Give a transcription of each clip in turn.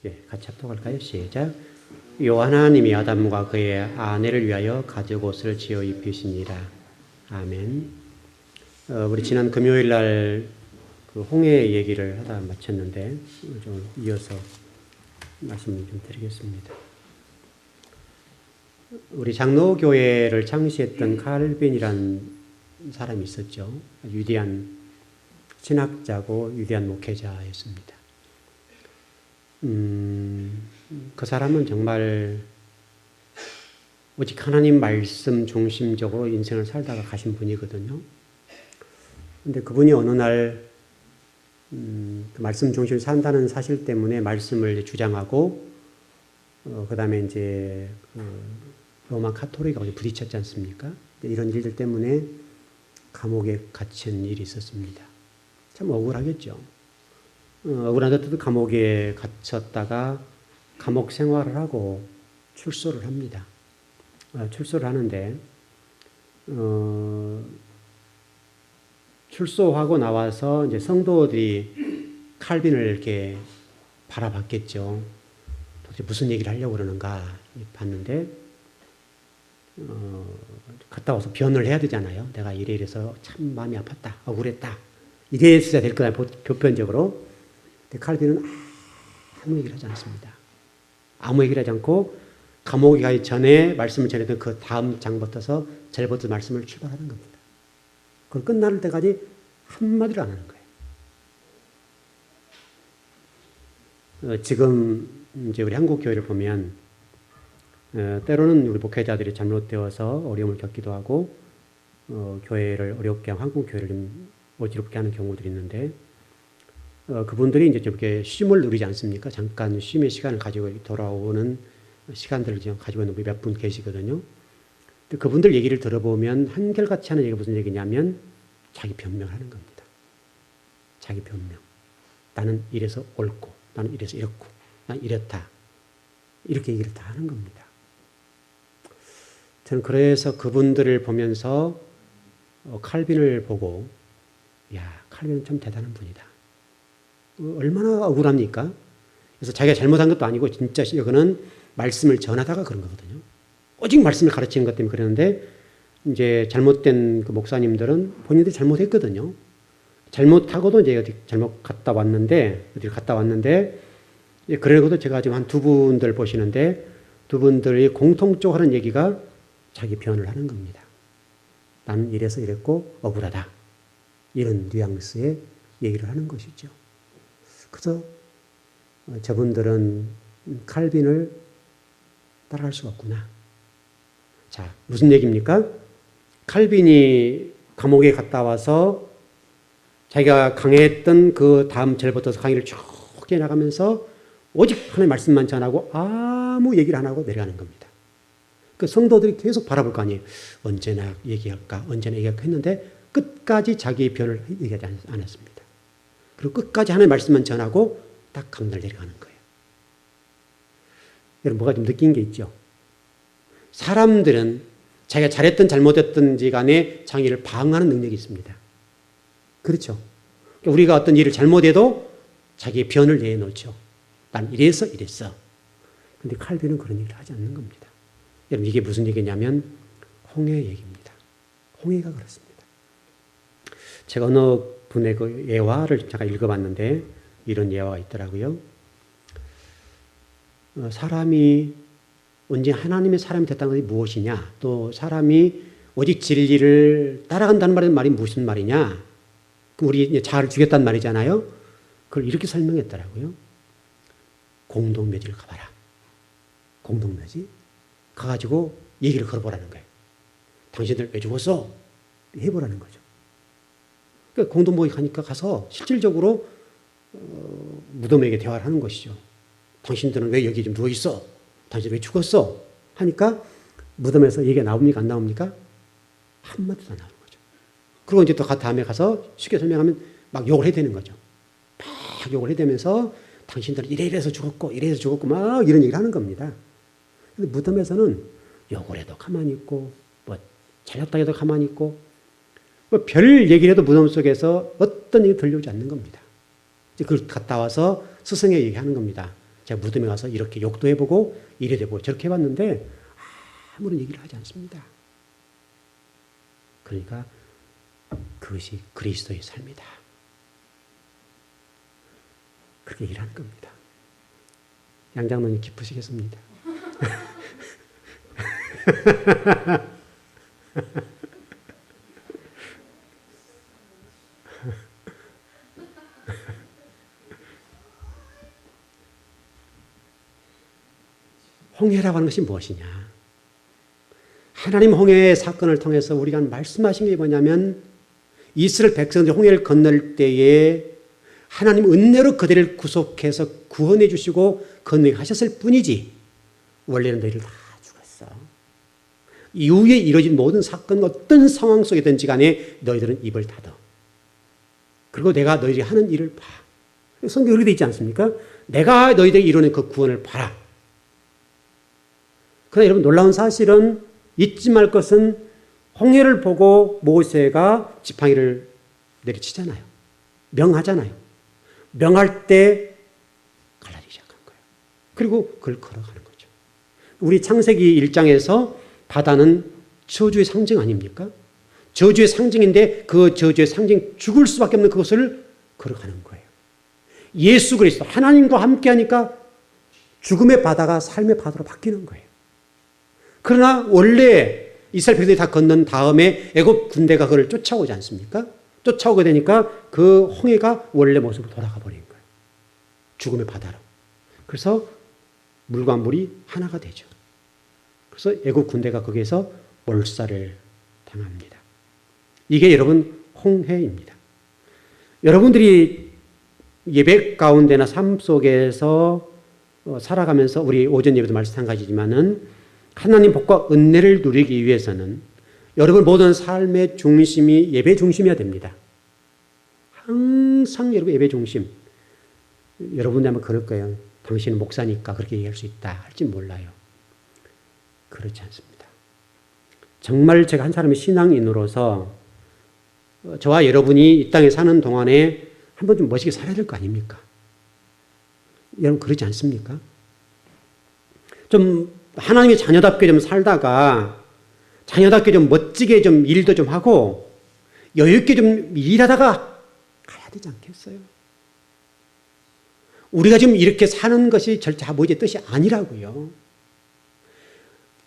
같이 합독할까요? 시작. 요 하나님이 아담과 그의 아내를 위하여 가죽 옷을 지어 입히시니라. 아멘. 우리 지난 금요일 날 그 홍해 얘기를 하다 마쳤는데 좀 이어서 말씀을 좀 드리겠습니다. 우리 장로교회를 창시했던 칼빈이란 사람이 있었죠. 위대한 신학자고 위대한 목회자였습니다. 그 사람은 정말 오직 하나님 말씀 중심적으로 인생을 살다가 가신 분이거든요. 근데 그분이 어느 날 그 말씀 중심을 산다는 사실 때문에 말씀을 주장하고 그 다음에 이제 로마 카톨릭하고 부딪혔지 않습니까? 이런 일들 때문에 감옥에 갇힌 일이 있었습니다. 참 억울하겠죠. 억울한데도 감옥에 갇혔다가 감옥 생활을 하고 출소를 합니다. 출소를 하는데 출소하고 나와서 이제 성도들이 칼빈을 이렇게 바라봤겠죠. 도대체 무슨 얘기를 하려고 그러는가 봤는데 갔다 와서 변을 해야 되잖아요. 내가 이래서 참 마음이 아팠다, 억울했다. 이랬어야 될 거야, 보편적으로. 근데 칼빈은 아무 얘기를 하지 않습니다. 아무 얘기를 하지 않고 감옥에 가기 전에 말씀을 전했던 그 다음 장부터서 절부터 말씀을 출발하는 겁니다. 그걸 끝날 때까지 한마디를 안 하는 거예요. 지금 이제 우리 한국 교회를 보면 때로는 우리 목회자들이 잘못되어서 어려움을 겪기도 하고 교회를 어렵게 하고 한국 교회를 좀 어지럽게 하는 경우들이 있는데 그분들이 이제 저렇게 쉼을 누리지 않습니까? 잠깐 쉼의 시간을 가지고 돌아오는 시간들을 지금 가지고 있는 몇 분 계시거든요. 근데 그분들 얘기를 들어보면 한결같이 하는 얘기가 무슨 얘기냐면 자기 변명하는 겁니다. 자기 변명. 나는 이래서 옳고, 나는 이래서 이렇고, 난 이렇다. 이렇게 얘기를 다 하는 겁니다. 저는 그래서 그분들을 보면서 칼빈을 보고, 야, 칼빈은 참 대단한 분이다. 얼마나 억울합니까? 그래서 자기가 잘못한 것도 아니고 진짜 이거는 말씀을 전하다가 그런 거거든요. 오직 말씀을 가르치는 것 때문에 그러는데 이제 잘못된 그 목사님들은 본인들이 잘못했거든요. 잘못하고도 이제 어디 잘못 갔다 왔는데 그래도 제가 지금 한 두 분들 보시는데 두 분들이 공통적으로 하는 얘기가 자기 변을 하는 겁니다. 나는 이래서 이랬고 억울하다. 이런 뉘앙스의 얘기를 하는 것이죠. 그래서 저분들은 칼빈을 따라갈 수가 없구나. 자, 무슨 얘기입니까? 칼빈이 감옥에 갔다 와서 자기가 강의했던 그 다음 절부터 강의를 쭉 해나가면서 오직 하나님의 말씀만 전하고 아무 얘기를 안 하고 내려가는 겁니다. 그 성도들이 계속 바라볼 거 아니에요. 언제나 얘기할까 했는데 끝까지 자기의 변을 얘기하지 않았습니다. 그리고 끝까지 하나님의 말씀만 전하고 딱 강단을 내려가는 거예요. 여러분 뭐가 좀 느낀 게 있죠? 사람들은 자기가 잘했든 잘못했든지 간에 자기를 방어하는 능력이 있습니다. 그렇죠? 우리가 어떤 일을 잘못해도 자기의 변을 내놓죠. 난 이래서 이랬어. 근데 칼빈은 그런 얘기를 하지 않는 겁니다. 여러분 이게 무슨 얘기냐면 홍해 얘기입니다. 홍해가 그렇습니다. 제가 어느 분의 그 예화를 잠깐 읽어봤는데 이런 예화가 있더라고요. 사람이 언제 하나님의 사람이 됐다는 것이 무엇이냐? 또 사람이 오직 진리를 따라간다는 말이 무슨 말이냐? 우리 자아를 죽였단 말이잖아요. 그걸 이렇게 설명했더라고요. 공동묘지를 가봐라. 공동묘지? 가가지고 얘기를 걸어보라는 거예요. 당신들 왜 죽었어? 해보라는 거죠. 그러니까 공동묘지 가니까 가서 실질적으로 무덤에게 대화를 하는 것이죠. 당신들은 왜 여기 좀 누워있어? 당신 왜 죽었어? 하니까 무덤에서 얘기가 나옵니까? 안 나옵니까? 한마디도 안 나오는 거죠. 그리고 이제 또 다음에 가서 쉽게 설명하면 막 욕을 해대는 거죠. 막 욕을 해대면서 당신들은 이래서 죽었고 막 이런 얘기를 하는 겁니다. 근데 무덤에서는 욕을 해도 가만히 있고 뭐 잘났다 해도 가만히 있고 뭐 별 얘기를 해도 무덤 속에서 어떤 얘기 들려오지 않는 겁니다. 이제 그걸 갔다 와서 스승에게 얘기하는 겁니다. 제가 무덤에 가서 이렇게 욕도 해보고 이래도 해보고 저렇게 해봤는데 아무런 얘기를 하지 않습니다. 그러니까 그것이 그리스도의 삶이다. 그렇게 일하는 겁니다. 양장로님 기쁘시겠습니다. 홍해라고 하는 것이 무엇이냐? 하나님 홍해의 사건을 통해서 우리가 말씀하신 게 뭐냐면 이스라엘 백성들이 홍해를 건널 때에 하나님 은혜로 그들을 구속해서 구원해 주시고 건너게 하셨을 뿐이지 원래는 너희를 다 죽였어. 이후에 이루어진 모든 사건 어떤 상황 속이든지 간에 너희들은 입을 닫아. 그리고 내가 너희들이 하는 일을 봐. 성경에 그렇게 되어 있지 않습니까? 내가 너희들에게 이루는 그 구원을 봐라. 그러나 여러분 놀라운 사실은 잊지 말 것은 홍해를 보고 모세가 지팡이를 내리치잖아요. 명하잖아요. 명할 때 갈라지기 시작한 거예요. 그리고 그걸 걸어가는 거죠. 우리 창세기 1장에서 바다는 저주의 상징 아닙니까? 저주의 상징인데 그 저주의 상징 죽을 수밖에 없는 그것을 걸어가는 거예요. 예수 그리스도 하나님과 함께하니까 죽음의 바다가 삶의 바다로 바뀌는 거예요. 그러나 원래 이스라엘 백성들이 다 건넌 다음에 애굽 군대가 그를 쫓아오지 않습니까? 쫓아오게 되니까 그 홍해가 원래 모습으로 돌아가 버린 거예요. 죽음의 바다로. 그래서 물과 물이 하나가 되죠. 그래서 애굽 군대가 거기에서 몰살을 당합니다. 이게 여러분 홍해입니다. 여러분들이 예배 가운데나 삶 속에서 살아가면서 우리 오전 예배도 마찬가지지만은 하나님 복과 은혜를 누리기 위해서는 여러분 모든 삶의 중심이 예배 중심이어야 됩니다. 항상 여러분 예배 중심. 여러분들 아마 그럴 거예요. 당신은 목사니까 그렇게 얘기할 수 있다 할지 몰라요. 그렇지 않습니다. 정말 제가 한 사람의 신앙인으로서 저와 여러분이 이 땅에 사는 동안에 한번 좀 멋있게 살아야 될 거 아닙니까? 여러분 그러지 않습니까? 좀 하나님의 자녀답게 좀 살다가 자녀답게 좀 멋지게 좀 일도 좀 하고 여유있게 좀 일하다가 가야 되지 않겠어요? 우리가 지금 이렇게 사는 것이 절대 모이의 뜻이 아니라고요.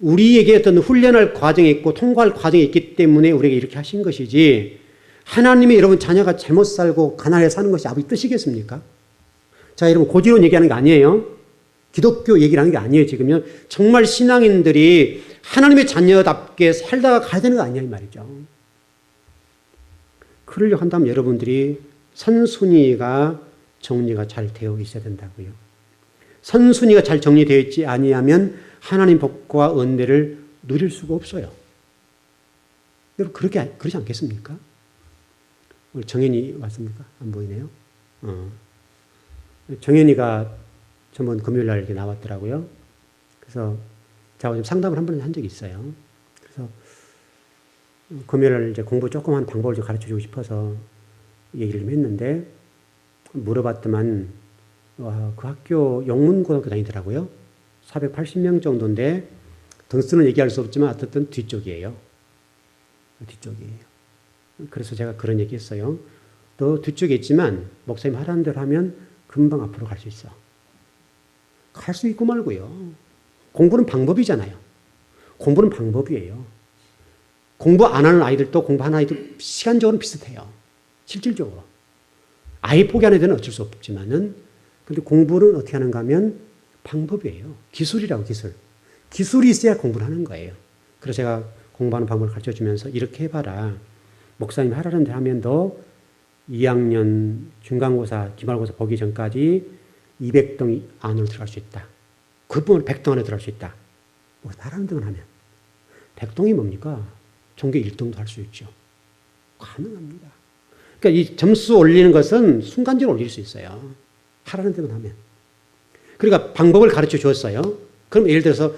우리에게 어떤 훈련할 과정이 있고 통과할 과정이 있기 때문에 우리에게 이렇게 하신 것이지 하나님이 여러분 자녀가 잘못 살고 가난하게 사는 것이 아버지 뜻이겠습니까? 자, 여러분 고지론 얘기하는 게 아니에요. 기독교 얘기를 하는 게 아니에요. 지금요. 정말 신앙인들이 하나님의 자녀답게 살다가 가야 되는 거 아니냐 이 말이죠. 그러려고 한다면 여러분들이 선순위가 정리가 잘 되어 있어야 된다고요. 선순위가 잘 정리되어 있지 아니하면 하나님 복과 은혜를 누릴 수가 없어요. 여러분 그러지 않겠습니까? 오늘 정현이 왔습니까? 안 보이네요. 정현이가 전번 금요일날 이렇게 나왔더라고요. 그래서 제가 좀 상담을 한 번 한 적이 있어요. 그래서 금요일날 이제 공부 조금 하는 방법을 좀 가르쳐 주고 싶어서 얘기를 좀 했는데 물어봤더만 그 학교 영문고등학교 다니더라고요. 480명 정도인데 등수는 얘기할 수 없지만 어쨌든 뒤쪽이에요. 뒤쪽이에요. 그래서 제가 그런 얘기 했어요. 너 뒤쪽에 있지만 목사님 하라는 대로 하면 금방 앞으로 갈 수 있어. 갈 수 있고 말고요. 공부는 방법이잖아요. 공부는 방법이에요. 공부 안 하는 아이들도 공부하는 아이들 시간적으로 비슷해요. 실질적으로. 아예 포기하는 애들은 어쩔 수 없지만은 근데 공부는 어떻게 하는가 하면 방법이에요. 기술이라고 기술. 기술이 있어야 공부를 하는 거예요. 그래서 제가 공부하는 방법을 가르쳐 주면서 이렇게 해봐라. 목사님 하라는 대로 하면 너 2학년 중간고사, 기말고사 보기 전까지 200등 안으로 들어갈 수 있다. 그뿐 100등 안에 들어갈 수 있다. 뭐 하라는 대로 하면. 100등이 뭡니까? 전교 1등도 할 수 있죠. 가능합니다. 그러니까 이 점수 올리는 것은 순간적으로 올릴 수 있어요. 하라는 대로 하면. 그러니까 방법을 가르쳐 주었어요. 그럼 예를 들어서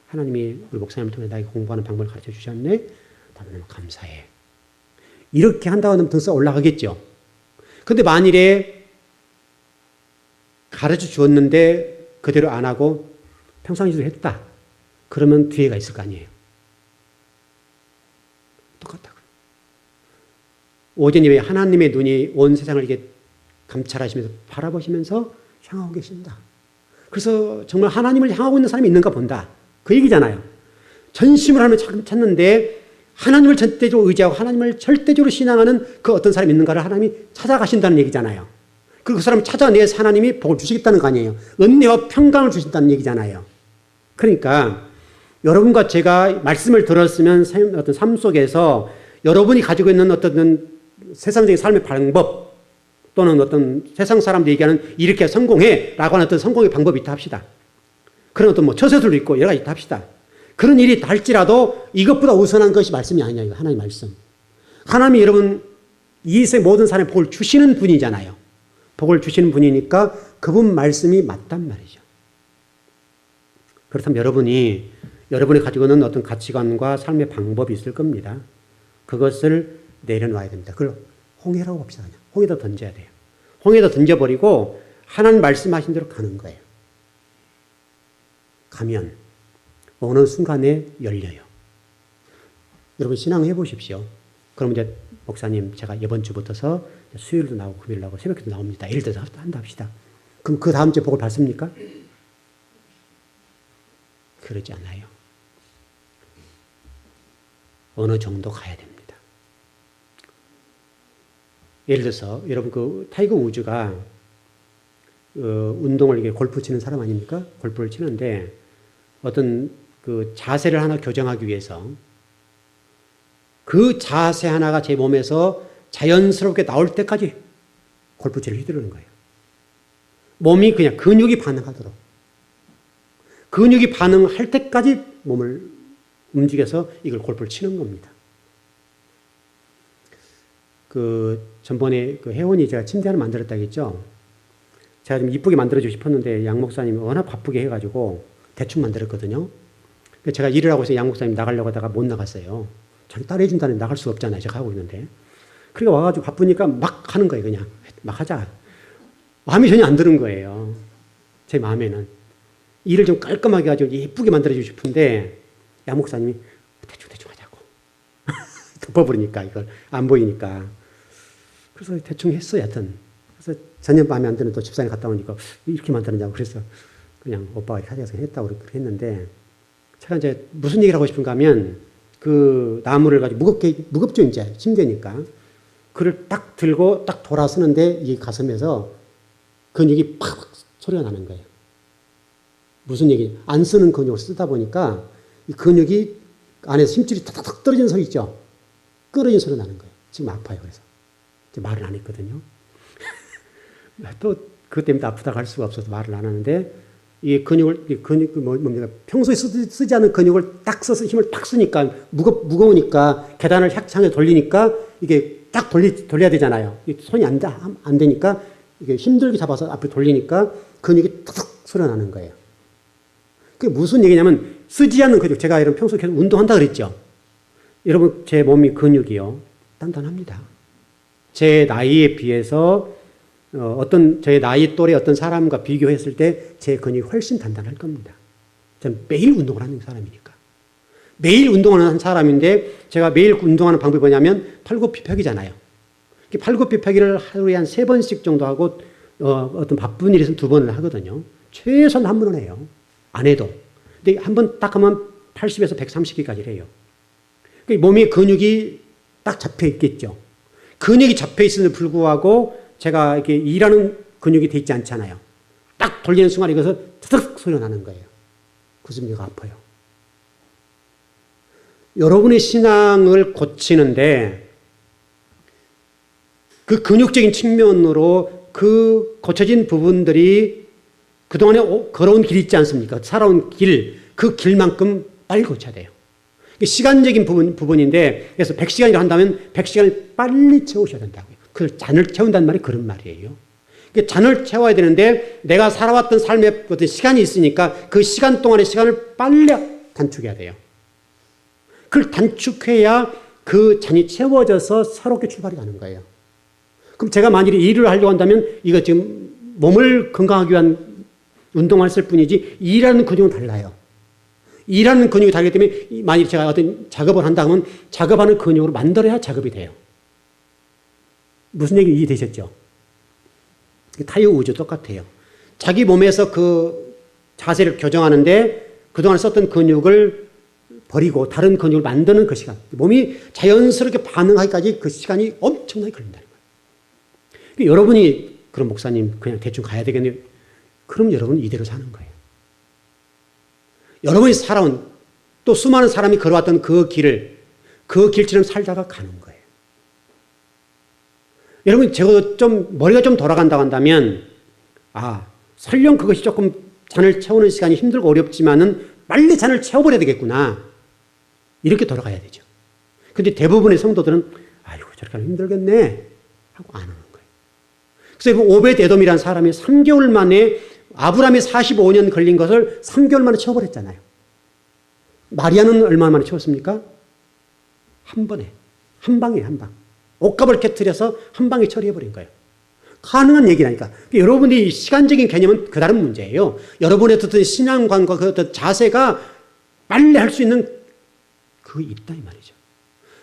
하나님이 우리 목사님을 통해 나에게 공부하는 방법을 가르쳐 주셨네. 너무너무 감사해. 이렇게 한다고 하면 등수가 올라가겠죠. 그런데 만일에 가르쳐 주었는데 그대로 안 하고 평상시대로 했다. 그러면 뒤에가 있을 거 아니에요. 똑같다고. 오전 예배 하나님의 눈이 온 세상을 이렇게 감찰하시면서 바라보시면서 향하고 계신다. 그래서 정말 하나님을 향하고 있는 사람이 있는가 본다. 그 얘기잖아요. 전심을 하나님을 찾는데 하나님을 절대적으로 의지하고 하나님을 절대적으로 신앙하는 그 어떤 사람이 있는가를 하나님이 찾아가신다는 얘기잖아요. 그리고 그 사람을 찾아내서 하나님이 복을 주시겠다는 거 아니에요. 은혜와 평강을 주신다는 얘기잖아요. 그러니까 여러분과 제가 말씀을 들었으면 어떤 삶 속에서 여러분이 가지고 있는 어떤 세상적인 삶의 방법 또는 어떤 세상 사람들이 얘기하는 이렇게 성공해 라고 하는 어떤 성공의 방법이 있다 합시다. 그런 어떤 처세술도 있고 여러 가지 있다 합시다. 그런 일이 있다 할지라도 이것보다 우선한 것이 말씀이 아니냐, 이거 하나님 말씀. 하나님이 여러분 이 세상 모든 사람에 복을 주시는 분이잖아요. 복을 주시는 분이니까 그분 말씀이 맞단 말이죠. 그렇다면 여러분이 가지고 있는 어떤 가치관과 삶의 방법이 있을 겁니다. 그것을 내려놔야 됩니다. 그걸 홍해라고 봅시다. 그냥. 홍해다 던져야 돼요. 홍해다 던져버리고 하나님 말씀하신 대로 가는 거예요. 가면 어느 순간에 열려요. 여러분 신앙 해보십시오. 그럼 이제 목사님 제가 이번 주부터서 수요일도 나오고 금요일 나오고 새벽에도 나옵니다. 예를 들어서 한다 합시다. 그럼 그 다음 주에 복을 받습니까? 그러지 않아요. 어느 정도 가야 됩니다. 예를 들어서 여러분 그 타이거 우즈가 운동을 이게 골프 치는 사람 아닙니까? 골프를 치는데 어떤 그 자세를 하나 교정하기 위해서 그 자세 하나가 제 몸에서 자연스럽게 나올 때까지 골프채를 휘두르는 거예요. 몸이 그냥 근육이 반응하도록. 근육이 반응할 때까지 몸을 움직여서 이걸 골프를 치는 겁니다. 전번에 혜원이 제가 침대 하나 만들었다고 했죠. 제가 좀 이쁘게 만들어주고 싶었는데 양 목사님이 워낙 바쁘게 해가지고 대충 만들었거든요. 제가 일을 하고 있어서 양 목사님 나가려고 하다가 못 나갔어요. 자기 딸 해준다는데 나갈 수가 없잖아요. 제가 하고 있는데. 그러니까 와가지고 바쁘니까 막 하는 거예요. 그냥 막 하자. 마음이 전혀 안 드는 거예요. 제 마음에는. 일을 좀 깔끔하게 가지고 예쁘게 만들어주고 싶은데 양 목사님이 대충 하자고. 덮어버리니까 이걸 안 보이니까. 그래서 대충 했어요. 하여튼. 그래서 전혀 마음에 안 드는 또 집사님 갔다 오니까 이렇게 만드느냐고 그래서 그냥 오빠가 이렇게 하자고 했다고 그렇게 했는데 제가 이제 무슨 얘기를 하고 싶은가 하면 그 나무를 가지고 무겁죠 이제 침대니까 그를 딱 들고 딱 돌아서는데 이 가슴에서 근육이 팍 소리가 나는 거예요. 무슨 얘기? 안 쓰는 근육을 쓰다 보니까 이 근육이 안에서 힘줄이 탁탁 떨어지는 소리 있죠. 끌어진 소리 나는 거예요. 지금 아파요. 그래서 이제 말을 안 했거든요. 또 그것 때문에 아프다고 할 수가 없어서 말을 안 하는데 이 뭡니까? 평소에 쓰지 않은 근육을 딱 써서 힘을 딱 쓰니까 무거우니까 계단을 향해 돌리니까 이게 딱 돌려야 되잖아요. 손이 안 되니까 이게 힘들게 잡아서 앞으로 돌리니까 근육이 탁탁 소리가 나는 거예요. 그게 무슨 얘기냐면 쓰지 않는 근육. 제가 이런 평소에 계속 운동한다 그랬죠. 여러분 제 몸이 근육이요. 단단합니다. 제 나이에 비해서 저의 나이 또래 어떤 사람과 비교했을 때 제 근육이 훨씬 단단할 겁니다. 저는 매일 운동을 하는 사람이니까. 매일 운동하는 사람인데 제가 매일 운동하는 방법이 뭐냐면 팔굽혀펴기잖아요. 팔굽혀펴기를 하루에 한 3번씩 정도 하고 어떤 바쁜 일이 있으면 2번을 하거든요. 최소한 한 번은 해요. 안 해도. 근데 한 번 딱 하면 80에서 130개까지 해요. 몸에 근육이 딱 잡혀 있겠죠. 근육이 잡혀 있음에도 불구하고 제가 이렇게 일하는 근육이 돼 있지 않잖아요. 딱 돌리는 순간 이것을 트득 소리가 나는 거예요. 그래서 내가 아파요. 여러분의 신앙을 고치는데 그 근육적인 측면으로 그 고쳐진 부분들이 그동안에 걸어온 길이 있지 않습니까? 살아온 길, 그 길만큼 빨리 고쳐야 돼요. 시간적인 부분인데 그래서 100시간이라 한다면 100시간을 빨리 채우셔야 된다고요. 그 잔을 채운다는 말이 그런 말이에요. 잔을 채워야 되는데 내가 살아왔던 삶의 어떤 시간이 있으니까 그 시간 동안의 시간을 빨리 단축해야 돼요. 그걸 단축해야 그 잔이 채워져서 새롭게 출발이 가는 거예요. 그럼 제가 만일에 일을 하려고 한다면 이거 지금 몸을 건강하기 위한 운동했을 뿐이지 일하는 근육은 달라요. 일하는 근육이 다르기 때문에 만약 제가 어떤 작업을 한다 하면 작업하는 근육으로 만들어야 작업이 돼요. 무슨 얘기 이해되셨죠? 타이어 우주 똑같아요. 자기 몸에서 그 자세를 교정하는데 그동안 썼던 근육을 버리고 다른 근육을 만드는 그 시간. 몸이 자연스럽게 반응하기까지 그 시간이 엄청나게 걸린다는 거예요. 그러니까 여러분이 그럼 목사님 그냥 대충 가야 되겠네요. 그럼 여러분은 이대로 사는 거예요. 여러분이 살아온 또 수많은 사람이 걸어왔던 그 길을 그 길처럼 살다가 가는 거예요. 여러분 적어도 좀 머리가 좀 돌아간다고 한다면 설령 그것이 조금 잔을 채우는 시간이 힘들고 어렵지만은 빨리 잔을 채워버려야 되겠구나. 이렇게 돌아가야 되죠. 근데 대부분의 성도들은 아이고 저렇게 하면 힘들겠네 하고 안 하는 거예요. 그래서 오벳 에돔이라는 사람이 3개월 만에 아브라함이 45년 걸린 것을 3개월 만에 채워버렸잖아요. 마리아는 얼마 만에 채웠습니까? 한 번에. 한 방에 한 방. 옷값을 깨트려서 한 방에 처리해버린 거예요. 가능한 얘기라니까. 여러분이 시간적인 개념은 그 다른 문제예요. 여러분의 어떤 신앙관과 그 어떤 자세가 빨리 할 수 있는 그게 있다 이 말이죠.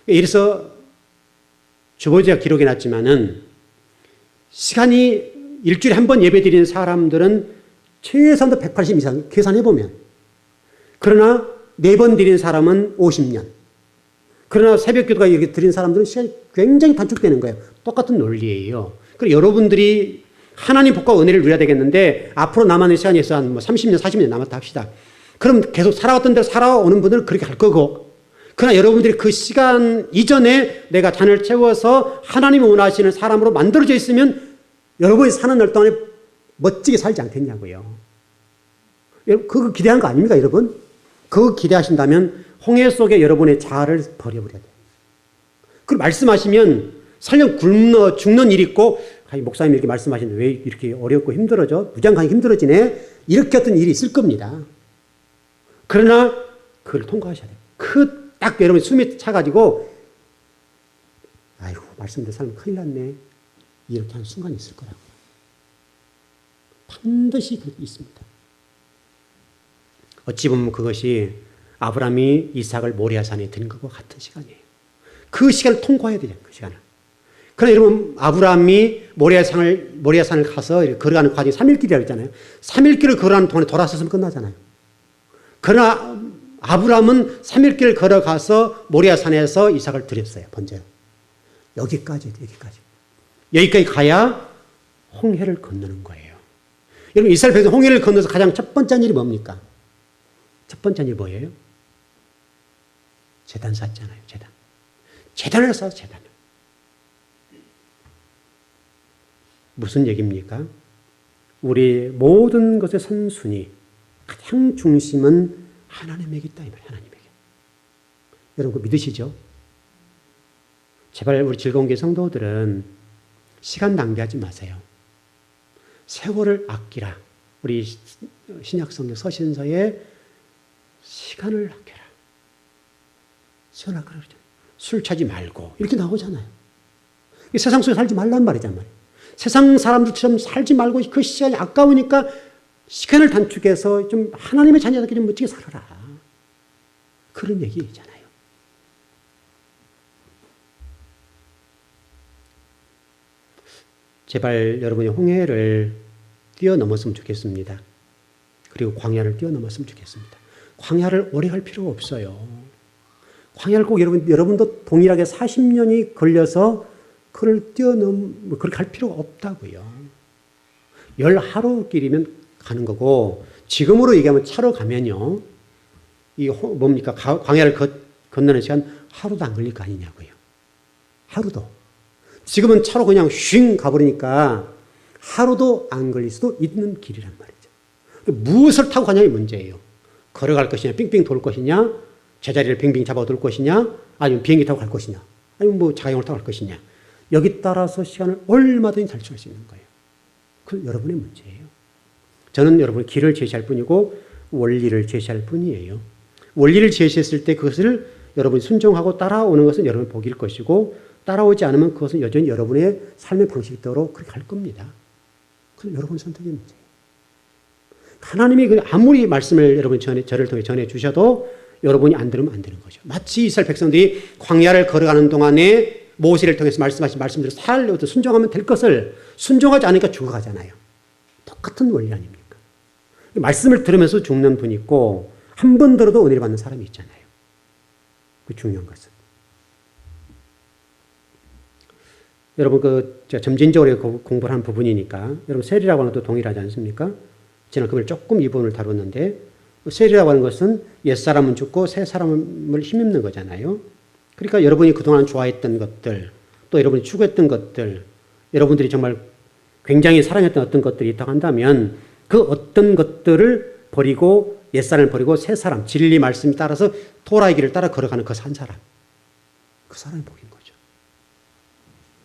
이래서 주보지가 기록해 놨지만은 시간이 일주일에 한 번 예배 드리는 사람들은 최소한도 180 이상 계산해 보면, 그러나 4번 드리는 사람은 50년, 그러나 새벽 기도가 이렇게 드리는 사람들은 시간이 굉장히 단축되는 거예요. 똑같은 논리예요. 그리고 여러분들이 하나님 복과 은혜를 누려야 되겠는데 앞으로 남아있는 시간이 있어 한 30년, 40년 남았다 합시다. 그럼 계속 살아왔던 대로 살아오는 분들은 그렇게 갈 거고, 그러나 여러분들이 그 시간 이전에 내가 잔을 채워서 하나님이 원하시는 사람으로 만들어져 있으면 여러분이 사는 날 동안에 멋지게 살지 않겠냐고요. 그거 기대한 거 아닙니까, 여러분? 그거 기대하신다면 홍해 속에 여러분의 자아를 버려버려야 돼요. 그리고 말씀하시면 설령 굶어 죽는 일이 있고, 목사님이 이렇게 말씀하시는데 왜 이렇게 어렵고 힘들어져? 무장하기 힘들어지네? 이렇게 어떤 일이 있을 겁니다. 그러나 그걸 통과하셔야 돼요. 딱 여러분 숨이 차가지고 아이고 말씀대로 살면 큰일 났네. 이렇게 하는 순간이 있을 거라고요. 반드시 있습니다. 어찌 보면 그것이 아브라함이 이삭을 모리아산에 든 것과 같은 시간이에요. 그 시간을 통과해야 되죠. 그 시간을. 그러나 여러분 아브라함이 모리아산을 가서 걸어가는 과정이 3일길이라고 했잖아요. 3일길을 걸어가는 동안에 돌아섰으면 끝나잖아요. 그러나 아브라함은 3일길 걸어가서 모리아산에서 이삭을 드렸어요. 번제로. 여기까지. 여기까지 가야 홍해를 건너는 거예요. 여러분 이스라엘 백성 홍해를 건너서 가장 첫 번째 일이 뭡니까? 첫 번째 일이 뭐예요? 제단 쌓잖아요. 제단을 쌓아서 제단을. 무슨 얘기입니까? 우리 모든 것의 선순위, 가장 중심은 하나님에게 있다 이 말이에요. 하나님에게. 여러분 그거 믿으시죠? 제발 우리 즐거운 게 성도들은 시간 낭비하지 마세요. 세월을 아끼라. 우리 신약성경 서신서에 시간을 아껴라. 시간을 아껴라 그러잖아요. 술 차지 말고 이렇게 나오잖아요. 세상 속에 살지 말란 말이잖아요. 세상 사람들처럼 살지 말고 그 시간이 아까우니까 시간을 단축해서 좀 하나님의 자녀답게 좀 멋지게 살아라. 그런 얘기잖아요. 제발 여러분이 홍해를 뛰어넘었으면 좋겠습니다. 그리고 광야를 뛰어넘었으면 좋겠습니다. 광야를 오래 할 필요가 없어요. 광야를 꼭 여러분도 동일하게 40년이 걸려서 그걸 그렇게 갈 필요가 없다고요. 10하루길이면 가는 거고, 지금으로 얘기하면 차로 가면요. 뭡니까? 광야를 건너는 시간 하루도 안 걸릴 거 아니냐고요. 하루도. 지금은 차로 그냥 쉥 가버리니까 하루도 안 걸릴 수도 있는 길이란 말이죠. 무엇을 타고 가냐의 문제예요. 걸어갈 것이냐, 빙빙 돌 것이냐, 제자리를 빙빙 잡아 돌 것이냐, 아니면 비행기 타고 갈 것이냐, 아니면 뭐 자경을 타고 갈 것이냐. 여기 따라서 시간을 얼마든지 단축할 수 있는 거예요. 그건 여러분의 문제예요. 저는 여러분의 길을 제시할 뿐이고 원리를 제시할 뿐이에요. 원리를 제시했을 때 그것을 여러분이 순종하고 따라오는 것은 여러분의 복일 것이고, 따라오지 않으면 그것은 여전히 여러분의 삶의 방식대로 그렇게 갈 겁니다. 그건 여러분의 선택의 문제예요. 하나님이 아무리 말씀을 여러분 저를 통해 전해주셔도 여러분이 안 들으면 안 되는 거죠. 마치 이스라엘 백성들이 광야를 걸어가는 동안에 모세를 통해서 말씀하신 말씀대로 살려도 순종하면 될 것을 순종하지 않으니까 죽어가잖아요. 똑같은 원리 아닙니까? 말씀을 들으면서 죽는 분이 있고 한 번 들어도 은혜를 받는 사람이 있잖아요. 그 중요한 것은. 여러분 점진적으로 공부를 한 부분이니까 여러분 세리라고 하는 것도 동일하지 않습니까? 지난 금요일 조금 이 부분을 다뤘는데 세리라고 하는 것은 옛사람은 죽고 새 사람을 힘입는 거잖아요. 그러니까 여러분이 그동안 좋아했던 것들 또 여러분이 추구했던 것들 여러분들이 정말 굉장히 사랑했던 어떤 것들이 있다고 한다면 그 어떤 것들을 버리고 옛사람을 버리고 새 사람 진리 말씀에 따라서 토라의 길을 따라 걸어가는 그 한 사람 그 사람이 복인 거죠.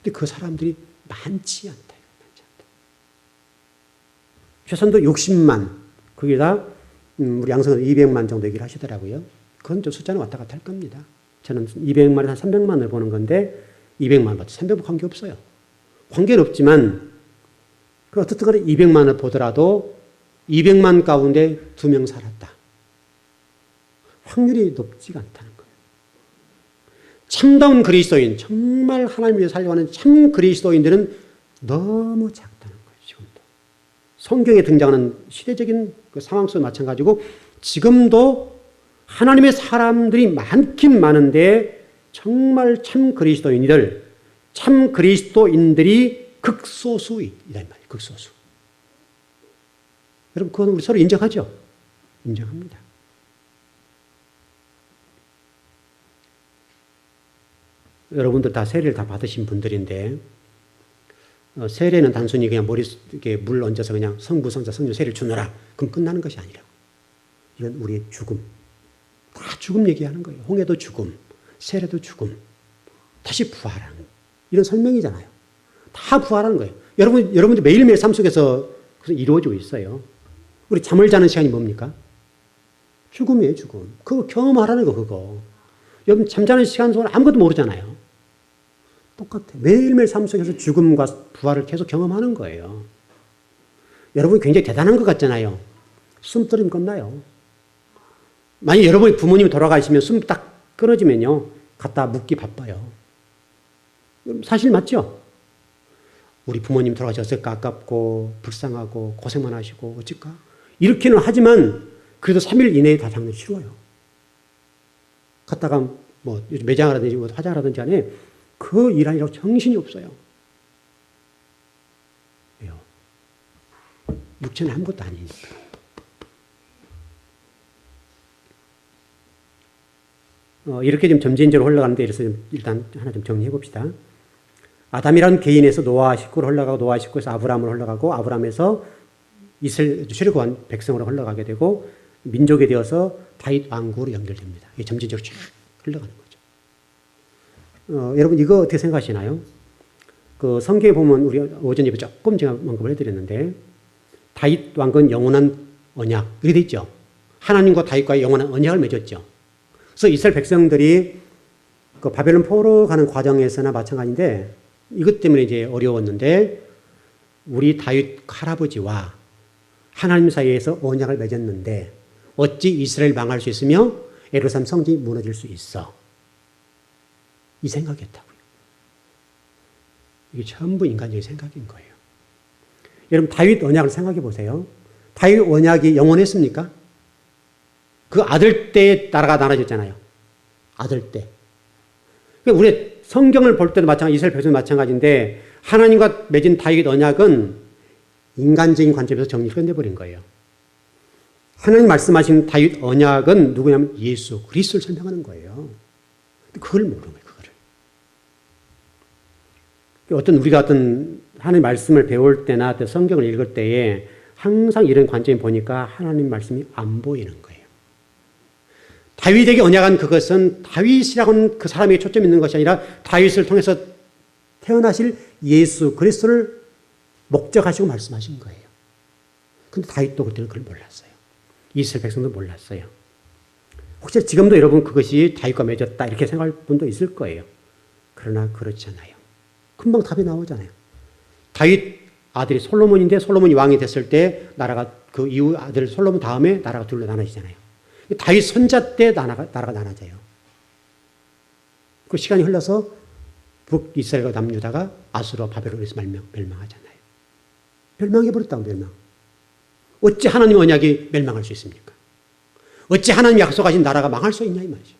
근데 그 사람들이 많지 않다. 많지 않다. 최선도 60만 거기다 우리 양성은 200만 정도 얘기를 하시더라고요. 그건 좀 숫자는 왔다 갔다 할 겁니다. 저는 200만에서 한 300만을 보는 건데 200만, 300만 관계없어요. 관계는 없지만 그 어떻든 간에 200만을 보더라도 200만 가운데 2명 살았다. 확률이 높지가 않다는 거예요. 참다운 그리스도인, 정말 하나님 위해 살려가는 참 그리스도인들은 너무 작다는 거예요. 지금도. 성경에 등장하는 시대적인 그 상황 속에 마찬가지고 지금도 하나님의 사람들이 많긴 많은데 정말 참 그리스도인들이 극소수이란 말이에요. 극소수. 여러분 그건 우리 서로 인정하죠? 인정합니다. 여러분들 다 세례를 다 받으신 분들인데 세례는 단순히 그냥 머릿속에 물 얹어서 그냥 성부, 성자, 성령 세례를 주너라. 그럼 끝나는 것이 아니라고. 이건 우리의 죽음. 다 죽음 얘기하는 거예요. 홍해도 죽음, 세례도 죽음, 다시 부활하는 이런 설명이잖아요. 다 부활하는 거예요. 여러분들 매일매일 삶 속에서 이루어지고 있어요. 우리 잠을 자는 시간이 뭡니까? 죽음이에요, 죽음. 그거 경험하라는 거, 그거. 여러분 잠자는 시간 동안 아무것도 모르잖아요. 똑같아. 매일매일 삶 속에서 죽음과 부활을 계속 경험하는 거예요. 여러분이 굉장히 대단한 것 같잖아요. 숨 떨어지면 끝나요. 만약 여러분이 부모님이 돌아가시면 숨 딱 끊어지면요. 갖다 묻기 바빠요. 사실 맞죠? 우리 부모님 돌아가셨을까 아깝고 불쌍하고 고생만 하시고 어쩔까? 이렇게는 하지만 그래도 3일 이내에 다 장례 치러요. 갔다가 뭐 매장하라든지 화장하라든지 안에 그 일 아니라고 정신이 없어요. 왜요? 육체는 아무것도 아니니까. 이렇게 좀 점진적으로 흘러가는데 이래서 일단 하나 좀 정리해 봅시다. 아담이라는 개인에서 노아 식구로 흘러가고 노아 식구에서 아브라함으로 흘러가고 아브라함에서 이스라엘 출애굽한 백성으로 흘러가게 되고 민족이 되어서 다윗 왕국으로 연결됩니다. 이게 점진적으로 쫙 흘러가는 거죠. 여러분 이거 어떻게 생각하시나요? 그 성경에 보면 우리 오전 예배 조금 제가 언급을 해드렸는데 다윗 왕국은 영원한 언약 이렇게 돼 있죠. 하나님과 다윗과의 영원한 언약을 맺었죠. 그래서 이스라엘 백성들이 그 바벨론 포로 가는 과정에서나 마찬가지인데 이것 때문에 이제 어려웠는데 우리 다윗 할아버지와 하나님 사이에서 언약을 맺었는데 어찌 이스라엘 망할 수 있으며 예루살렘 성전이 무너질 수 있어. 이 생각이었다고요. 이게 전부 인간적인 생각인 거예요. 여러분 다윗 언약을 생각해 보세요. 다윗 언약이 영원했습니까? 그 아들 때 나라가 나눠졌잖아요. 아들 때. 그러니까 우리 성경을 볼 때도 마찬가지, 이스라엘 백성도 마찬가지인데 하나님과 맺은 다윗 언약은 인간적인 관점에서 정리를 끝내버린 거예요. 하나님 말씀하신 다윗 언약은 누구냐면 예수 그리스도를 설명하는 거예요. 그걸 모르는 거예요. 그거를. 우리가 하나님 말씀을 배울 때나 성경을 읽을 때에 항상 이런 관점이 보니까 하나님 말씀이 안 보이는 거예요. 다윗에게 언약한 그것은 다윗이라고 하는 그 사람에게 초점이 있는 것이 아니라 다윗을 통해서 태어나실 예수 그리스도를 목적하시고 말씀하신 거예요. 그런데 다윗도 그때는 그걸 몰랐어요. 이스라엘 백성도 몰랐어요. 혹시 지금도 여러분 그것이 다윗과 맺었다 이렇게 생각할 분도 있을 거예요. 그러나 그렇지 않아요. 금방 답이 나오잖아요. 다윗 아들이 솔로몬인데 솔로몬이 왕이 됐을 때 나라가 그 이후 아들 솔로몬 다음에 나라가 둘로 나눠지잖아요. 다윗 손자 때 나라가 나눠져요. 그 시간이 흘러서 북이스라엘과 남유다가 아수르와 바벨론에서 멸망하잖아요. 멸망해버렸다고 멸망. 어찌 하나님 언약이 멸망할 수 있습니까? 어찌 하나님이 약속하신 나라가 망할 수 있냐 이 말이죠.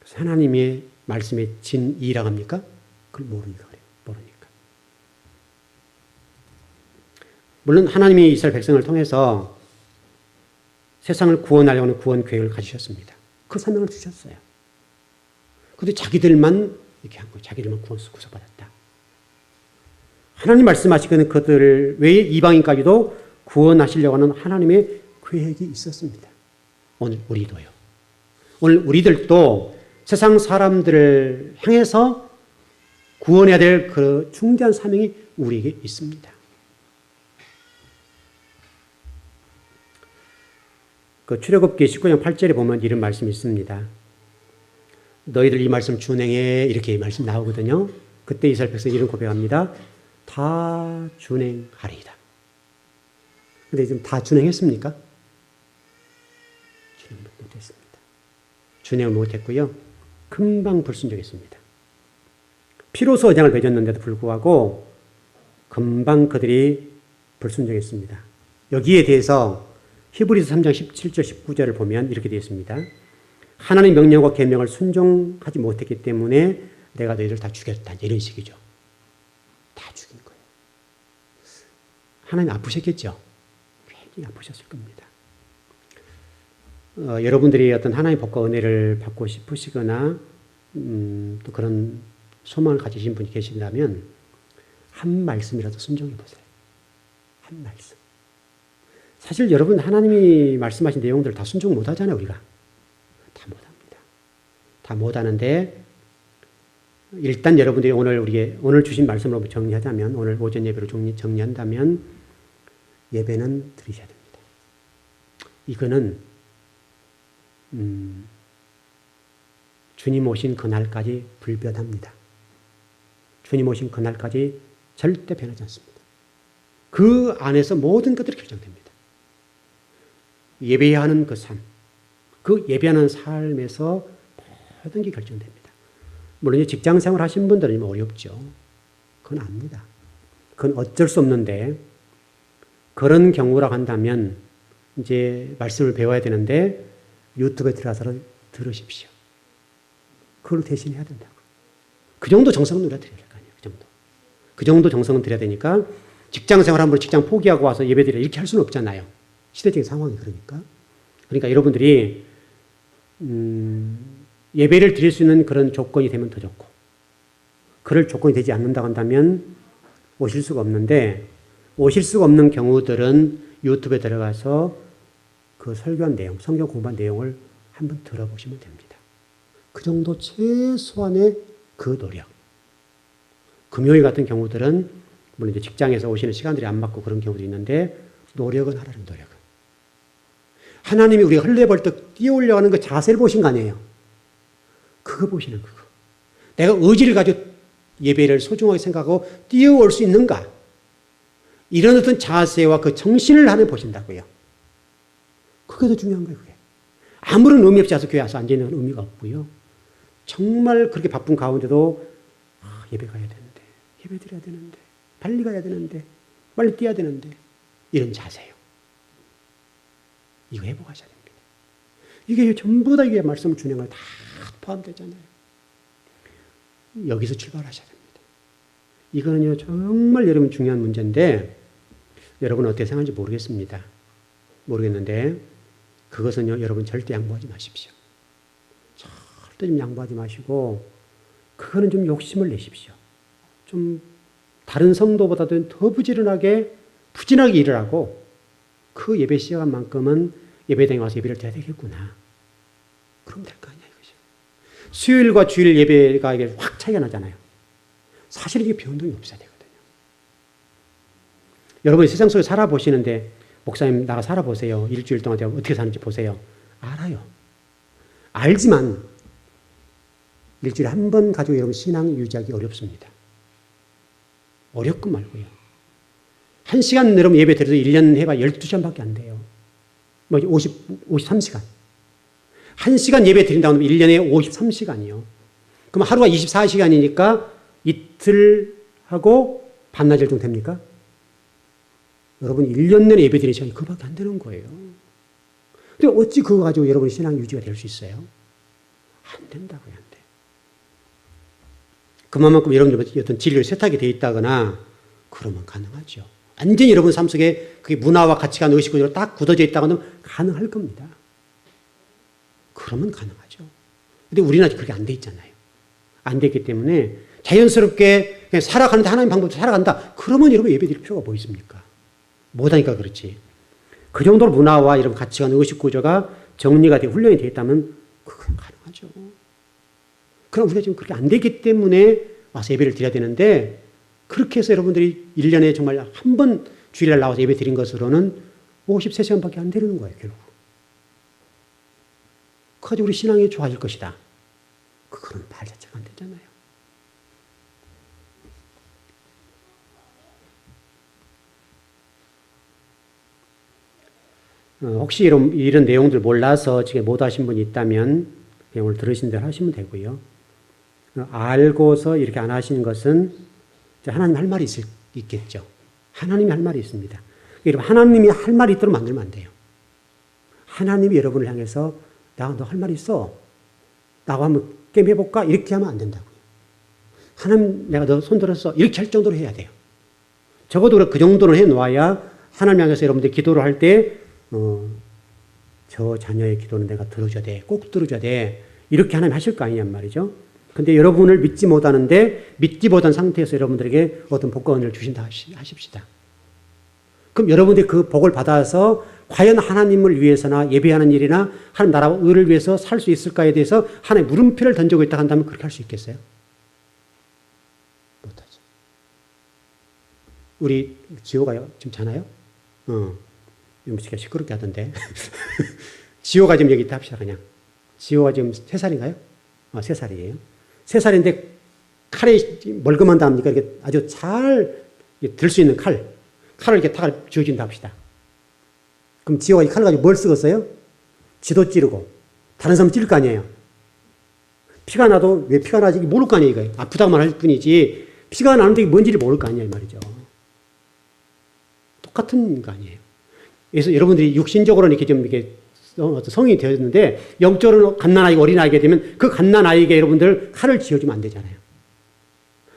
그래서 하나님의 말씀의 진이라고 합니까? 그걸 모르니까 그래요. 모르니까. 물론 하나님이 이스라엘 백성을 통해서 세상을 구원하려고 하는 구원 계획을 가지셨습니다. 그 사명을 주셨어요. 그런데 자기들만 이렇게 한 거예요. 자기들만 구속받았다. 하나님 말씀하시기는 그들 외에 이방인까지도 구원하시려고 하는 하나님의 계획이 있었습니다. 오늘 우리도요. 오늘 우리들도 세상 사람들을 향해서 구원해야 될 그 중대한 사명이 우리에게 있습니다. 그 출애굽기 19장 8절에 보면 이런 말씀이 있습니다. 너희들 이 말씀 준행해 이렇게 이 말씀 나오거든요. 그때 이스라엘 백성이 이런 고백합니다. 다 준행하리이다. 근데 지금 다 준행했습니까? 준행 못했습니다. 준행을 못했고요. 금방 불순종했습니다. 피로서 언약을 맺었는데도 불구하고 금방 그들이 불순종했습니다. 여기에 대해서 히브리서 3장 17절 19절을 보면 이렇게 되어 있습니다. 하나님 명령과 계명을 순종하지 못했기 때문에 내가 너희를 다 죽였다. 이런 식이죠. 다 죽인 거예요. 하나님 아프셨겠죠? 굉장히 아프셨을 겁니다. 여러분들이 어떤 하나님의 복과 은혜를 받고 싶으시거나 또 그런 소망을 가지신 분이 계신다면 한 말씀이라도 순종해 보세요. 한 말씀. 사실 여러분 하나님이 말씀하신 내용들 다 순종 못하잖아요. 우리가. 다 못합니다. 다 못하는데 일단 여러분들이 오늘 주신 말씀으로 정리하자면 오늘 오전 예배로 정리한다면 예배는 드리셔야 됩니다. 이거는 주님 오신 그날까지 불변합니다. 주님 오신 그날까지 절대 변하지 않습니다. 그 안에서 모든 것들이 결정됩니다. 예배하는 그 삶, 그 예배하는 삶에서 모든 게 결정됩니다. 물론 직장 생활 하신 분들은 어렵죠. 그건 압니다. 그건 어쩔 수 없는데 그런 경우라고 한다면 이제 말씀을 배워야 되는데 유튜브에 들어가서 들으십시오. 그걸 대신해야 된다고. 그 정도 정성은 우리가 드려야 될 거 아니에요. 그 정도. 그 정도 정성은 드려야 되니까 직장 생활 한 번 직장 포기하고 와서 예배드려 이렇게 할 수는 없잖아요. 시대적인 상황이 그러니까. 그러니까 여러분들이 예배를 드릴 수 있는 그런 조건이 되면 더 좋고 그럴 조건이 되지 않는다고 한다면 오실 수가 없는데 오실 수가 없는 경우들은 유튜브에 들어가서 그 설교한 내용, 성경 공부한 내용을 한번 들어보시면 됩니다. 그 정도 최소한의 그 노력. 금요일 같은 경우들은 물론 이제 직장에서 오시는 시간들이 안 맞고 그런 경우도 있는데 노력은 하라는 노력은. 하나님이 우리가 흘레벌떡 뛰어올려 하는 그 자세를 보신 거 아니에요. 그거 보시는 그거. 내가 의지를 가지고 예배를 소중하게 생각하고 뛰어올 수 있는가. 이런 어떤 자세와 그 정신을 하나님 보신다고요. 그게 더 중요한 거예요. 그게. 아무런 의미 없이 와서 교회 와서 앉아있는 의미가 없고요. 정말 그렇게 바쁜 가운데도 예배 가야 되는데 예배 드려야 되는데 빨리 가야 되는데 빨리 뛰어야 되는데 이런 자세요. 이거 회복하셔야 됩니다. 이게 전부 다 이게 말씀 준행을 다 포함되잖아요. 여기서 출발하셔야 됩니다. 이거는요 정말 여러분 중요한 문제인데 여러분 어떻게 생각하는지 모르겠습니다. 모르겠는데 그것은요 여러분 절대 양보하지 마십시오. 절대 좀 양보하지 마시고 그거는 좀 욕심을 내십시오. 좀 다른 성도보다도 더 부지런하게 부진하게 일을 하고 그 예배 시간만큼은 예배당에 와서 예배를 드려야 되겠구나. 그럼 될 거 아니야 이거죠. 수요일과 주일 예배가 이게 확 차이가 나잖아요. 사실 이게 변동이 없어야 되거든요. 여러분이 세상 속에 살아보시는데 목사님 나가 살아보세요. 일주일 동안 제가 어떻게 사는지 보세요. 알아요. 알지만 일주일에 한 번 가지고 여러분 신앙 유지하기 어렵습니다. 어렵고 말고요. 1시간 여러분 예배 드려도 1년 해봐 12시간밖에 안 돼요. 뭐 53시간. 1시간 예배 드린다고 하면 1년에 53시간이요. 그럼 하루가 24시간이니까 이틀하고 반나절 정도 됩니까? 여러분 1년 내내 예배 드리는 시간이 그거밖에 안 되는 거예요. 근데 어찌 그거 가지고 여러분의 신앙 유지가 될 수 있어요? 안 된다고요. 안 돼. 그만큼 여러분들 어떤 진리를 세탁이 되어 있다거나 그러면 가능하죠. 완전히 여러분 삶 속에 그게 문화와 가치관, 의식 구조로 딱 굳어져 있다고는 가능할 겁니다. 그러면 가능하죠. 근데 우리는 아직 그렇게 안 돼 있잖아요. 안 됐기 때문에 자연스럽게 그냥 살아가는데 하나님 방법으로 살아간다. 그러면 여러분 예배 드릴 필요가 뭐 있습니까? 못하니까 그렇지. 그 정도로 문화와 이런 가치관, 의식 구조가 정리가 되고 훈련이 되어 있다면 그건 가능하죠. 그럼 우리가 지금 그렇게 안 되기 때문에 와서 예배를 드려야 되는데 그렇게 해서 여러분들이 1년에 정말 한 번 주일날 나와서 예배 드린 것으로는 53시간밖에 안 되는 거예요, 결국. 그래서 우리 신앙이 좋아질 것이다. 그거는 말 자체가 안 되잖아요. 혹시 이런 내용들 몰라서 지금 못 하신 분이 있다면 그냥 오늘 들으신 대로 하시면 되고요. 알고서 이렇게 안 하시는 것은 하나님 할 말이 있겠죠. 하나님이 할 말이 있습니다. 여러분 하나님이 할 말이 있도록 만들면 안 돼요. 하나님이 여러분을 향해서 너 할 말이 있어. 나하고 한번 게임 해볼까? 이렇게 하면 안 된다고요. 하나님 내가 너 손 들었어. 이렇게 할 정도로 해야 돼요. 적어도 그 정도는 해놓아야 하나님 향해서 여러분들이 기도를 할 때 저 자녀의 기도는 내가 들어줘야 돼. 꼭 들어줘야 돼. 이렇게 하나님 하실 거 아니냔 말이죠. 근데 여러분을 믿지 못하는데 믿지 못한 상태에서 여러분들에게 어떤 복과 은혜를 주신다 하십시다. 그럼 여러분들이 그 복을 받아서 과연 하나님을 위해서나 예배하는 일이나 하나님 나라와 의를 위해서 살 수 있을까에 대해서 하나님 물음표를 던지고 있다 한다면 그렇게 할 수 있겠어요? 못하죠. 우리 지호가 지금 자나요? 음식이 시끄럽게 하던데. 지호가 지금 여기 있다 합시다, 그냥. 지호가 지금 3살인가요? 3살이에요. 3살인데 칼에 멀끔한다 합니까? 이렇게 아주 잘 들 수 있는 칼을 이렇게 탁 쥐어준다 합시다. 그럼 지호가 이 칼을 가지고 뭘 쓰겠어요? 지도 찌르고. 다른 사람 찌를 거 아니에요. 피가 나도 왜 피가 나지? 모를 거 아니에요, 이거. 아프다고만 할 뿐이지. 피가 나는데 뭔지를 모를 거 아니에요, 이 말이죠. 똑같은 거 아니에요. 그래서 여러분들이 육신적으로는 이렇게 좀 이렇게 성인이 되었는데 영적으로 갓난아이가 어린아이가 되면 그 갓난아이에게 여러분들 칼을 쥐어주면 안 되잖아요.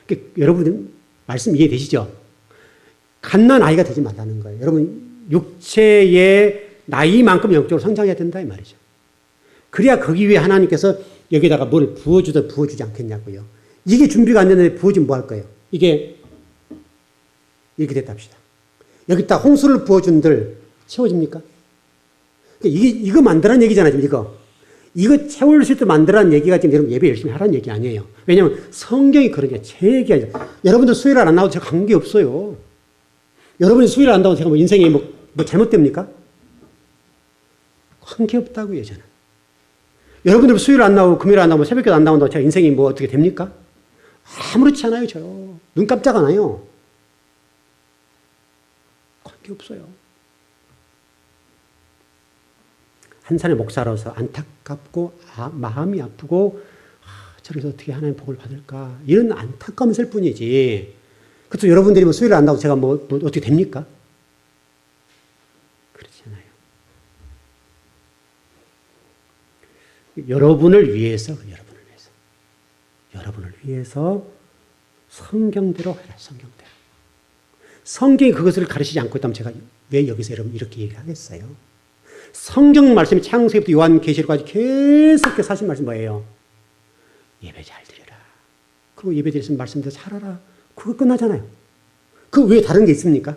그러니까 여러분들 말씀 이해되시죠? 갓난아이가 되지 말라는 거예요. 여러분 육체의 나이만큼 영적으로 성장해야 된다 이 말이죠. 그래야 거기 위해 하나님께서 여기다가 뭘 부어주든 부어주지 않겠냐고요. 이게 준비가 안 됐는데 부어주면 뭐 할 거예요? 이게 이렇게 됐다 합시다. 여기다 홍수를 부어준들 채워집니까? 이거 만들라는 얘기잖아요, 지금 이거 채울 수 있도록 만들라는 얘기가 지금 여러분 예배 열심히 하라는 얘기 아니에요. 왜냐하면 성경이 그런 게 제 얘기 아니에요. 여러분들 수요일 안 나와도 제가 관계없어요. 여러분이 수요일 안 나와도 제가 뭐 인생에 뭐 잘못됩니까? 관계없다고요, 저는. 여러분들 수요일 안 나오고 금요일 안 나오고 새벽에 안 나온다고 제가 인생이 뭐 어떻게 됩니까? 아무렇지 않아요, 저요. 눈 깜짝 안 해요. 관계없어요. 한 살의 목사로서 안타깝고 마음이 아프고 저래서 어떻게 하나님 복을 받을까 이런 안타까움이 있을 뿐이지. 그래서 여러분들이 뭐 수요일 안 나오고 제가 뭐 어떻게 됩니까? 그렇지 않아요. 여러분을 위해서 성경대로 해라. 성경대로. 성경이 그것을 가르치지 않고 있다면 제가 왜 여기서 여러분 이렇게 얘기하겠어요? 성경 말씀이 창세기부터 요한계시록까지 계속해서 하신 말씀 뭐예요? 예배 잘 드려라. 그리고 예배 드렸으면 말씀대로 살아라. 그거 끝나잖아요. 그 외에 다른 게 있습니까?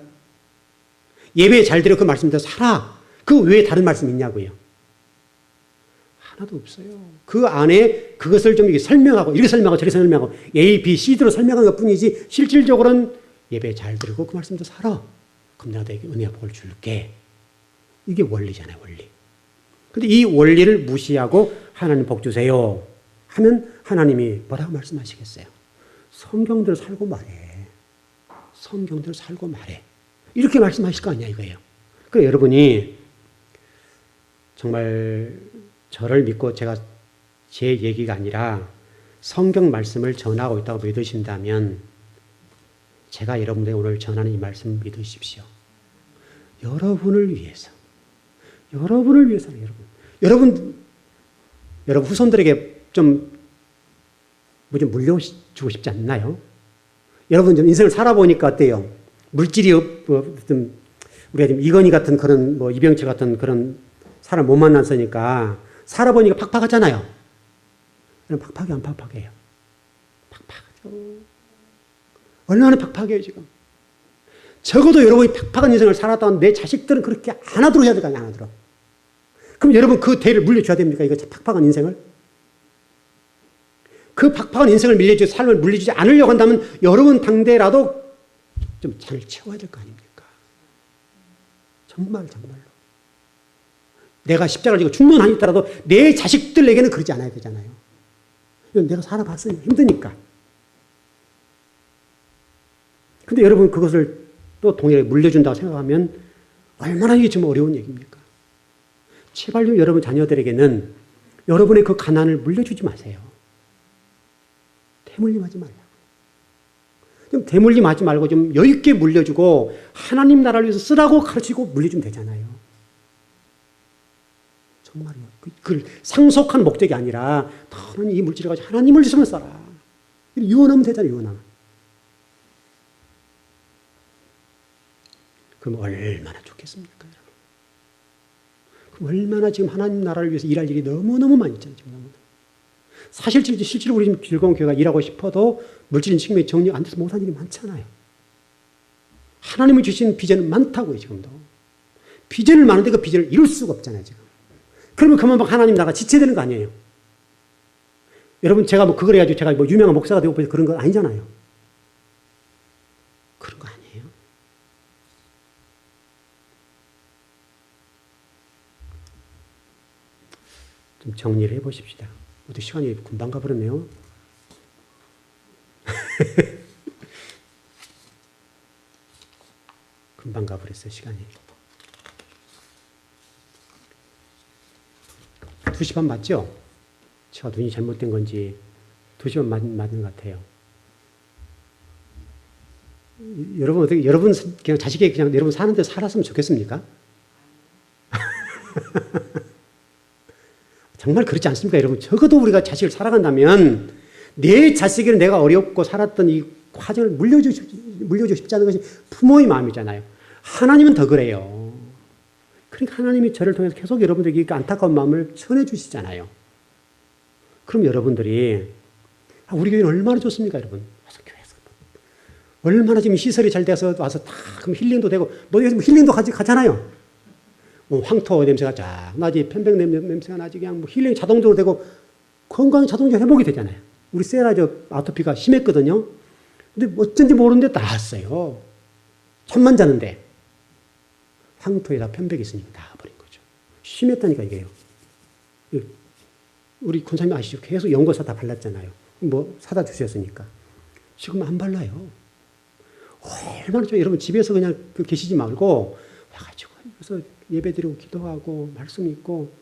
예배 잘 드려 그 말씀대로 살아. 그 외에 다른 말씀 있냐고요? 하나도 없어요. 그 안에 그것을 좀 이렇게 설명하고 이렇게 설명하고 저렇게 설명하고 A, B, C대로 설명한 것 뿐이지 실질적으로는 예배 잘 드리고 그 말씀대로 살아. 그럼 내가 너에게 은혜와 복을 줄게. 이게 원리잖아요, 원리. 근데 이 원리를 무시하고 하나님 복 주세요 하면 하나님이 뭐라고 말씀하시겠어요? 성경대로 살고 말해. 성경대로 살고 말해. 이렇게 말씀하실 거 아니야 이거예요. 그러니까 여러분이 정말 저를 믿고 제가 제 얘기가 아니라 성경 말씀을 전하고 있다고 믿으신다면 제가 여러분들에게 오늘 전하는 이 말씀 믿으십시오. 여러분을 위해서는 여러분 후손들에게 좀 물려주고 싶지 않나요? 여러분 좀 인생을 살아보니까 어때요? 물질이 좀 우리가 지금 이건희 같은 그런 이병철 같은 그런 사람 못 만났으니까 살아보니까 팍팍하잖아요. 팍팍이 안 팍팍해요. 팍팍하죠. 얼마나 팍팍해요 지금. 적어도 여러분이 팍팍한 인생을 살았다면 내 자식들은 그렇게 안 하도록 해야 될 거 아니에요. 안 하도록. 그럼 여러분 그 대를 물려줘야 됩니까? 이거 팍팍한 인생을? 그 팍팍한 인생을 삶을 물려주지 않으려고 한다면 여러분 당대라도 좀 잔을 채워야 될 거 아닙니까? 정말로. 내가 십자가를 지고 죽는하니더라도 내 자식들에게는 그러지 않아야 되잖아요. 내가 살아봤어요. 힘드니까. 근데 여러분 그것을 또 동일하게 물려준다고 생각하면 얼마나 이게 좀 어려운 얘기입니까? 제발요 여러분 자녀들에게는 여러분의 그 가난을 물려주지 마세요. 대물림하지 말라고. 좀 대물림하지 말고 좀 여유 있게 물려주고 하나님 나라를 위해서 쓰라고 가르치고 물려주면 되잖아요. 정말요. 그걸 상속한 목적이 아니라 너는 이 물질을 가지고 하나님을 위해서만 써라. 유언하면 되잖아요. 유언하면. 그럼 얼마나 좋겠습니까, 여러분? 그럼 얼마나 지금 하나님 나라를 위해서 일할 일이 너무너무 많이 있잖아요. 지금 너무너무. 실제로 우리 지금 즐거운 교회가 일하고 싶어도 물질인 측면이 정리 안 돼서 못한 일이 많잖아요. 하나님이 주신 비전은 많다고요, 지금도. 비전은 많은데 그 비전을 이룰 수가 없잖아요, 지금. 그러면 그만 막 하나님 나라가 지체되는 거 아니에요? 여러분, 제가 그걸 해가지고 제가 유명한 목사가 되고 그런 건 아니잖아요. 그런 거 아니에요. 좀 정리를 해보십시다. 모두 시간이 금방 가버렸네요. 금방 가버렸어요, 시간이. 2시 반 맞죠? 제가 눈이 잘못된 건지 2시 반 맞는 것 같아요. 여러분 어떻게 여러분 그냥 자식이 그냥 여러분 사는 데 살았으면 좋겠습니까? 정말 그렇지 않습니까, 여러분? 적어도 우리가 자식을 사랑한다면 내 자식에게는 내가 어렵고 살았던 이 과정을 물려주고 싶지 않은 것이 부모의 마음이잖아요. 하나님은 더 그래요. 그러니까 하나님이 저를 통해서 계속 여러분들에게 안타까운 마음을 전해주시잖아요. 그럼 여러분들이 우리 교회는 얼마나 좋습니까, 여러분? 와서 교회에서 얼마나 지금 시설이 잘 돼서 와서 다 그럼 힐링도 되고 힐링도 가잖아요. 황토 냄새가 쫙 나지, 편백 냄새가 나지, 그냥 힐링 자동적으로 되고 건강이 자동적으로 회복이 되잖아요. 우리 세라 아토피가 심했거든요. 근데 어쩐지 모르는데 나았어요. 잠만 자는데 황토에다 편백이 있으니까 나아버린 거죠. 심했다니까 이게요. 우리 권사님 아시죠? 계속 연고 사다 발랐잖아요. 사다 주셨으니까. 지금 안 발라요. 얼마나 좀 여러분 집에서 그냥 계시지 말고 와가지고 그래서 예배드리고 기도하고 말씀 읽고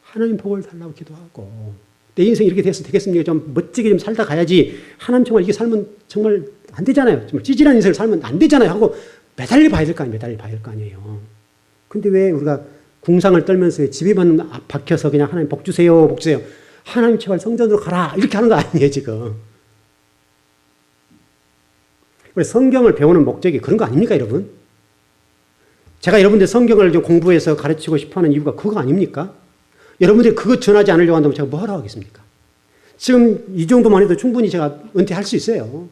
하나님 복을 달라고 기도하고 내 인생 이렇게 돼서 되겠습니까? 좀 멋지게 좀 살다 가야지. 하나님 정말 이게 살면 정말 안 되잖아요. 정말 찌질한 인생을 살면 안 되잖아요. 하고 매달려 봐야 될 거 아니에요. 근데 왜 우리가 궁상을 떨면서 집에만 박혀서 그냥 하나님 복 주세요, 복 주세요. 하나님 제발 성전으로 가라. 이렇게 하는 거 아니에요, 지금. 우리 성경을 배우는 목적이 그런 거 아닙니까, 여러분? 제가 여러분들 성경을 좀 공부해서 가르치고 싶어 하는 이유가 그거 아닙니까? 여러분들이 그거 전하지 않으려고 한다면 제가 뭐 하라고 하겠습니까? 지금 이 정도만 해도 충분히 제가 은퇴할 수 있어요.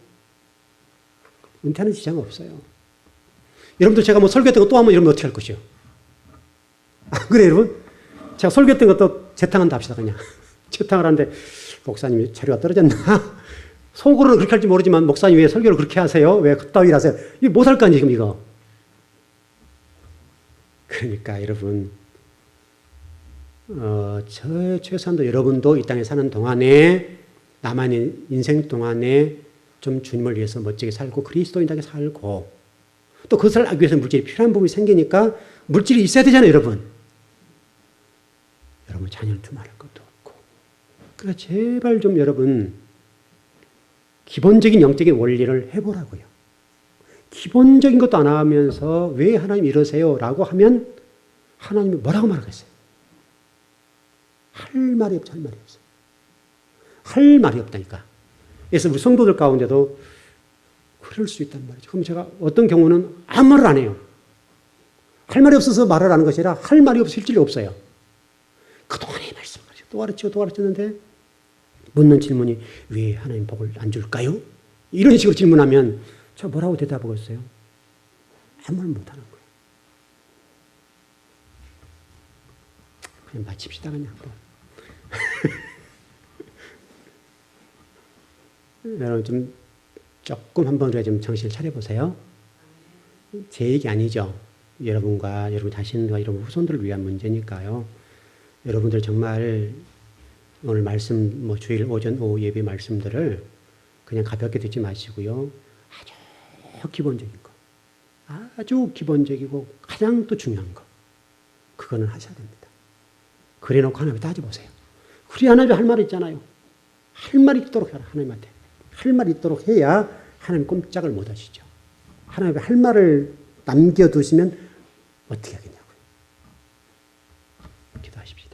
은퇴하는 지장은 없어요. 여러분들 제가 설교했던 거 또 하면 이러면 어떻게 할 것이요? 그래, 여러분? 제가 설교했던 것도 재탕한다 합시다, 그냥. 재탕을 하는데, 목사님이 자료가 떨어졌나? 속으로는 그렇게 할지 모르지만, 목사님 왜 설교를 그렇게 하세요? 왜 그따위 하세요? 이거 못할 거 아니에요, 지금 이거. 그러니까 여러분, 최소한도 여러분도 이 땅에 사는 동안에, 남아있는 인생 동안에 좀 주님을 위해서 멋지게 살고 그리스도인답게 살고 또 그것을 하기 위해서 물질이 필요한 부분이 생기니까 물질이 있어야 되잖아요, 여러분. 여러분 자녀를 두말할 것도 없고. 그러니까 제발 좀 여러분 기본적인 영적인 원리를 해보라고요. 기본적인 것도 안 하면서 왜 하나님 이러세요? 라고 하면 하나님이 뭐라고 말하겠어요? 할 말이 없죠. 할 말이 없어요. 할 말이 없다니까. 그래서 우리 성도들 가운데도 그럴 수 있단 말이죠. 그럼 제가 어떤 경우는 아무 말을 안 해요. 할 말이 없어서 말을 하는 것이 아니라 할 말이 실질이 없어요. 그동안의 말씀을 또 가르쳤는데 묻는 질문이 왜 하나님 복을 안 줄까요? 이런 식으로 질문하면 저 뭐라고 대답하겠어요? 아무 말 못하는 거예요. 그냥 마칩시다 그냥. 여러분 좀 조금 한번 우리가 좀 정신을 차려보세요. 제 얘기 아니죠. 여러분과 여러분 자신과 여러분 후손들을 위한 문제니까요. 여러분들 정말 오늘 말씀, 주일 오전 오후 예배 말씀들을 그냥 가볍게 듣지 마시고요. 아주 기본적인 거, 아주 기본적이고 가장 또 중요한 거, 그거는 하셔야 됩니다. 그래놓고 하나님께 따져보세요. 우리 하나님이 할 말이 있잖아요. 할 말이 있도록 해라, 하나님한테. 할 말이 있도록 해야 하나님 꼼짝을 못 하시죠. 하나님의 할 말을 남겨두시면 어떻게 하겠냐고요. 기도하십시오.